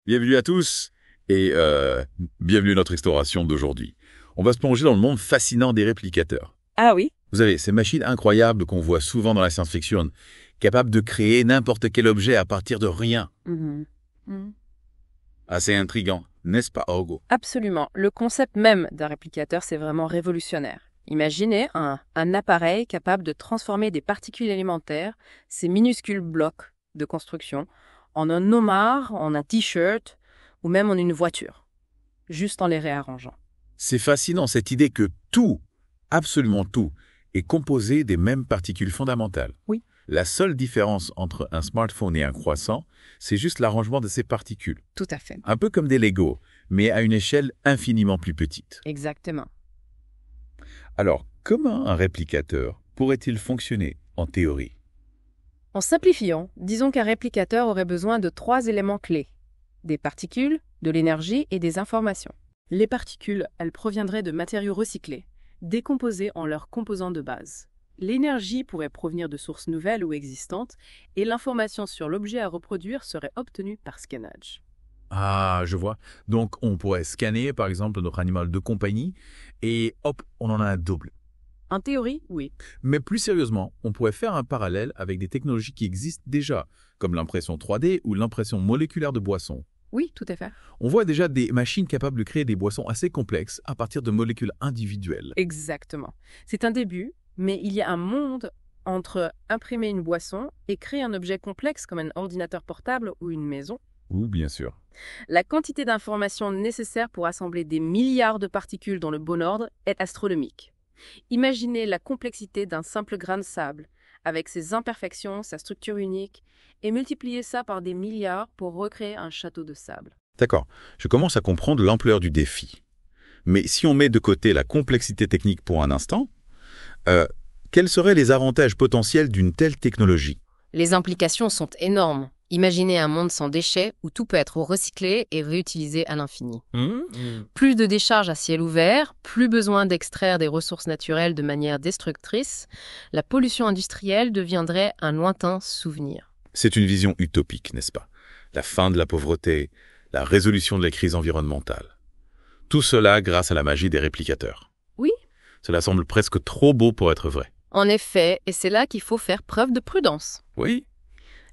Bienvenue à tous et bienvenue à notre exploration d'aujourd'hui. On va se plonger dans le monde fascinant des réplicateurs. Ah oui? Vous savez, ces machines incroyables qu'on voit souvent dans la science-fiction, capables de créer n'importe quel objet à partir de rien. Mhm. Mhm. Assez intriguant, n'est-ce pas, Orgo? Absolument. Le concept même d'un réplicateur, c'est vraiment révolutionnaire. Imaginez un appareil capable de transformer des particules élémentaires, ces minuscules blocs de construction, en un homard, en un t-shirt ou même en une voiture, juste en les réarrangeant. C'est fascinant cette idée que tout, absolument tout, est composé des mêmes particules fondamentales. Oui. La seule différence entre un smartphone et un croissant, c'est juste l'arrangement de ces particules. Tout à fait. Un peu comme des Legos, mais à une échelle infiniment plus petite. Exactement. Alors, comment un réplicateur pourrait-il fonctionner en théorie? En simplifiant, disons qu'un réplicateur aurait besoin de 3 éléments clés. Des particules, de l'énergie et des informations. Les particules, elles proviendraient de matériaux recyclés, décomposés en leurs composants de base. L'énergie pourrait provenir de sources nouvelles ou existantes, et l'information sur l'objet à reproduire serait obtenue par scannage. Ah, je vois. Donc, on pourrait scanner, par exemple, notre animal de compagnie, et hop, on en a un double. En théorie, oui. Mais plus sérieusement, on pourrait faire un parallèle avec des technologies qui existent déjà, comme l'impression 3D ou l'impression moléculaire de boissons. Oui, tout à fait. On voit déjà des machines capables de créer des boissons assez complexes à partir de molécules individuelles. Exactement. C'est un début, mais il y a un monde entre imprimer une boisson et créer un objet complexe comme un ordinateur portable ou une maison. Oui, bien sûr. La quantité d'informations nécessaire pour assembler des milliards de particules dans le bon ordre est astronomique. Imaginez la complexité d'un simple grain de sable, avec ses imperfections, sa structure unique, et multipliez ça par des milliards pour recréer un château de sable. D'accord, je commence à comprendre l'ampleur du défi. Mais si on met de côté la complexité technique pour un instant, quels seraient les avantages potentiels d'une telle technologie? Les implications sont énormes. Imaginez un monde sans déchets où tout peut être recyclé et réutilisé à l'infini. Plus de décharges à ciel ouvert, plus besoin d'extraire des ressources naturelles de manière destructrice, la pollution industrielle deviendrait un lointain souvenir. C'est une vision utopique, n'est-ce pas? La fin de la pauvreté, la résolution de la crise environnementale. Tout cela grâce à la magie des réplicateurs. Oui. Cela semble presque trop beau pour être vrai. En effet, et c'est là qu'il faut faire preuve de prudence. Oui?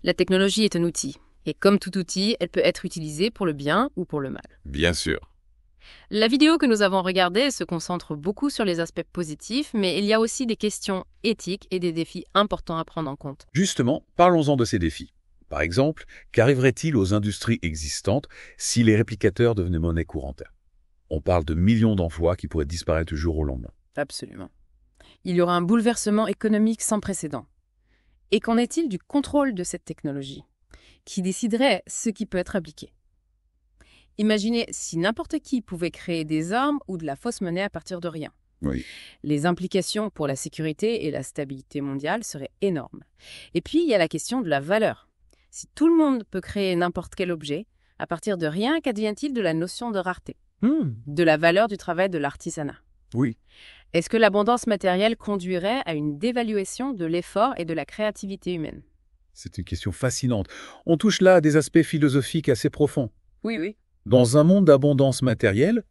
La technologie est un outil, et comme tout outil, elle peut être utilisée pour le bien ou pour le mal. Bien sûr. La vidéo que nous avons regardée se concentre beaucoup sur les aspects positifs, mais il y a aussi des questions éthiques et des défis importants à prendre en compte. Justement, parlons-en de ces défis. Par exemple, qu'arriverait-il aux industries existantes si les réplicateurs devenaient monnaie courante? On parle de millions d'emplois qui pourraient disparaître du jour au lendemain. Absolument. Il y aura un bouleversement économique sans précédent. Et qu'en est-il du contrôle de cette technologie? Qui déciderait ce qui peut être appliqué? Imaginez si n'importe qui pouvait créer des armes ou de la fausse monnaie à partir de rien. Oui. Les implications pour la sécurité et la stabilité mondiale seraient énormes. Et puis, il y a la question de la valeur. Si tout le monde peut créer n'importe quel objet, à partir de rien, qu'advient-il de la notion de rareté? De la valeur du travail de l'artisanat? Oui. Est-ce que l'abondance matérielle conduirait à une dévaluation de l'effort et de la créativité humaine? C'est une question fascinante. On touche là à des aspects philosophiques assez profonds. Oui. Dans un monde d'abondance matérielle,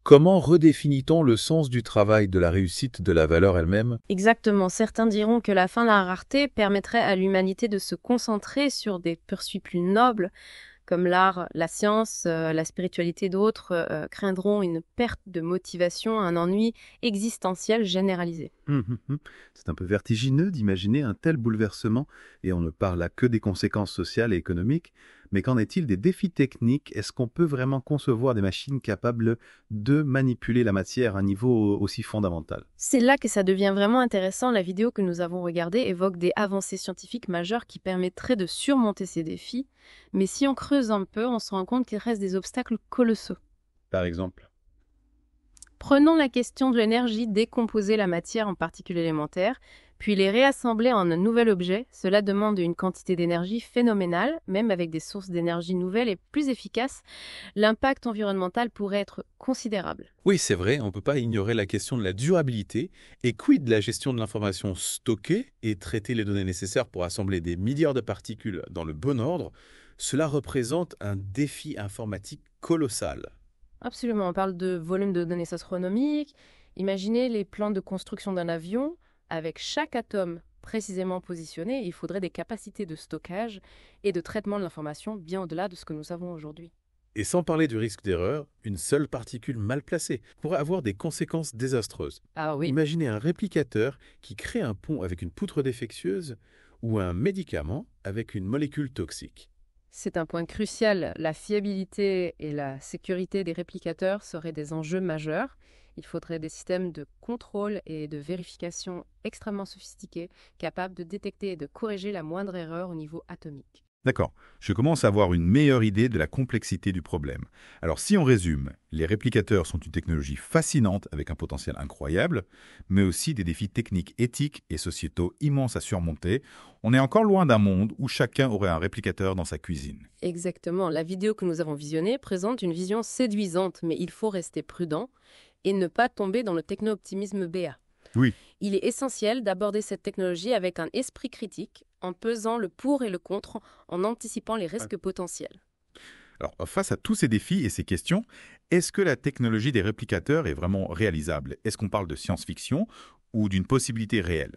comment redéfinit-on le sens du travail, de la réussite, de la valeur elle-même? Exactement. Certains diront que la fin de la rareté permettrait à l'humanité de se concentrer sur des poursuites plus nobles, comme l'art, la science, la spiritualité. D'autres craindront une perte de motivation, un ennui existentiel généralisé. C'est un peu vertigineux d'imaginer un tel bouleversement, et on ne parle là que des conséquences sociales et économiques, mais qu'en est-il des défis techniques? Est-ce qu'on peut vraiment concevoir des machines capables de manipuler la matière à un niveau aussi fondamental? C'est là que ça devient vraiment intéressant. La vidéo que nous avons regardée évoque des avancées scientifiques majeures qui permettraient de surmonter ces défis, mais si on creuse un peu, on se rend compte qu'il reste des obstacles colossaux. Par exemple? Prenons la question de l'énergie, décomposer la matière en particules élémentaires, puis les réassembler en un nouvel objet. Cela demande une quantité d'énergie phénoménale, même avec des sources d'énergie nouvelles et plus efficaces. L'impact environnemental pourrait être considérable. Oui, c'est vrai, on ne peut pas ignorer la question de la durabilité. Et quid de la gestion de l'information stockée et traiter les données nécessaires pour assembler des milliards de particules dans le bon ordre? Cela représente un défi informatique colossal. Absolument, on parle de volume de données astronomiques. Imaginez les plans de construction d'un avion. Avec chaque atome précisément positionné, il faudrait des capacités de stockage et de traitement de l'information bien au-delà de ce que nous savons aujourd'hui. Et sans parler du risque d'erreur, une seule particule mal placée pourrait avoir des conséquences désastreuses. Ah oui, Imaginez un réplicateur qui crée un pont avec une poutre défectueuse ou un médicament avec une molécule toxique. c'est un point crucial. La fiabilité et la sécurité des réplicateurs seraient des enjeux majeurs. Il faudrait des systèmes de contrôle et de vérification extrêmement sophistiqués, capables de détecter et de corriger la moindre erreur au niveau atomique. D'accord, je commence à avoir une meilleure idée de la complexité du problème. Alors si on résume, les réplicateurs sont une technologie fascinante avec un potentiel incroyable, mais aussi des défis techniques, éthiques et sociétaux immenses à surmonter. On est encore loin d'un monde où chacun aurait un réplicateur dans sa cuisine. Exactement. La vidéo que nous avons visionnée présente une vision séduisante, mais il faut rester prudent et ne pas tomber dans le techno-optimisme BA. Oui. Il est essentiel d'aborder cette technologie avec un esprit critique, en pesant le pour et le contre, en anticipant les risques potentiels. Alors, face à tous ces défis et ces questions, est-ce que la technologie des réplicateurs est vraiment réalisable? Est-ce qu'on parle de science-fiction ou d'une possibilité réelle?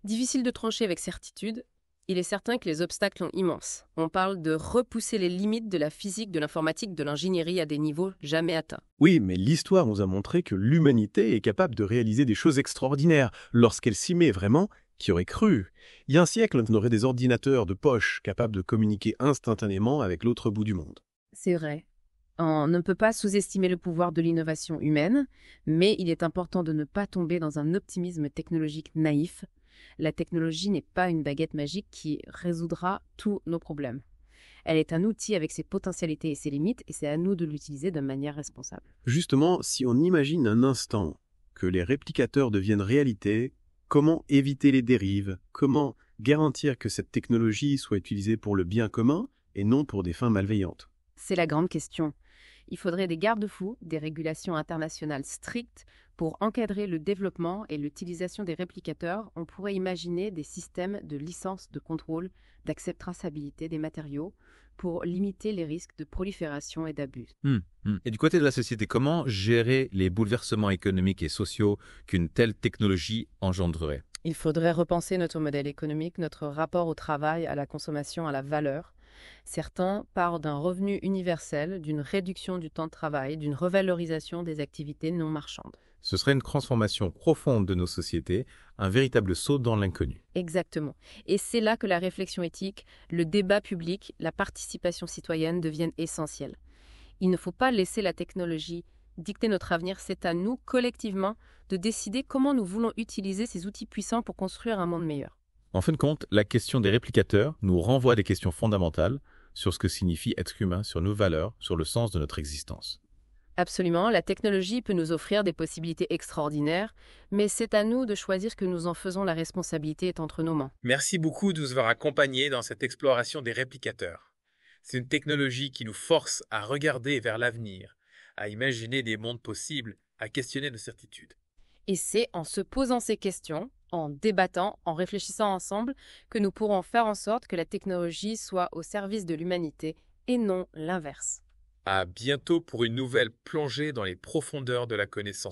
Difficile de trancher avec certitude, il est certain que les obstacles sont immenses. On parle de repousser les limites de la physique, de l'informatique, de l'ingénierie à des niveaux jamais atteints. Oui, mais l'histoire nous a montré que l'humanité est capable de réaliser des choses extraordinaires lorsqu'elle s'y met vraiment. Qui aurait cru? Il y a un siècle, on aurait des ordinateurs de poche capables de communiquer instantanément avec l'autre bout du monde. C'est vrai. On ne peut pas sous-estimer le pouvoir de l'innovation humaine, mais il est important de ne pas tomber dans un optimisme technologique naïf. La technologie n'est pas une baguette magique qui résoudra tous nos problèmes. Elle est un outil avec ses potentialités et ses limites, et c'est à nous de l'utiliser de manière responsable. Justement, si on imagine un instant que les réplicateurs deviennent réalité, comment éviter les dérives? Comment garantir que cette technologie soit utilisée pour le bien commun et non pour des fins malveillantes? C'est la grande question. Il faudrait des garde-fous, des régulations internationales strictes pour encadrer le développement et l'utilisation des réplicateurs. On pourrait imaginer des systèmes de licence de contrôle, d'accès traçabilité des matériaux pour limiter les risques de prolifération et d'abus. Et du côté de la société, comment gérer les bouleversements économiques et sociaux qu'une telle technologie engendrerait? Il faudrait repenser notre modèle économique, notre rapport au travail, à la consommation, à la valeur. Certains parlent d'un revenu universel, d'une réduction du temps de travail, d'une revalorisation des activités non marchandes. Ce serait une transformation profonde de nos sociétés, un véritable saut dans l'inconnu. Exactement. Et c'est là que la réflexion éthique, le débat public, la participation citoyenne deviennent essentiels. Il ne faut pas laisser la technologie dicter notre avenir, c'est à nous, collectivement, de décider comment nous voulons utiliser ces outils puissants pour construire un monde meilleur. En fin de compte, la question des réplicateurs nous renvoie à des questions fondamentales sur ce que signifie être humain, sur nos valeurs, sur le sens de notre existence. Absolument, la technologie peut nous offrir des possibilités extraordinaires, mais c'est à nous de choisir ce que nous en faisons. La responsabilité est entre nos mains. Merci beaucoup de nous avoir accompagnés dans cette exploration des réplicateurs. C'est une technologie qui nous force à regarder vers l'avenir, à imaginer des mondes possibles, à questionner nos certitudes. Et c'est en se posant ces questions, en débattant, en réfléchissant ensemble, que nous pourrons faire en sorte que la technologie soit au service de l'humanité et non l'inverse. À bientôt pour une nouvelle plongée dans les profondeurs de la connaissance.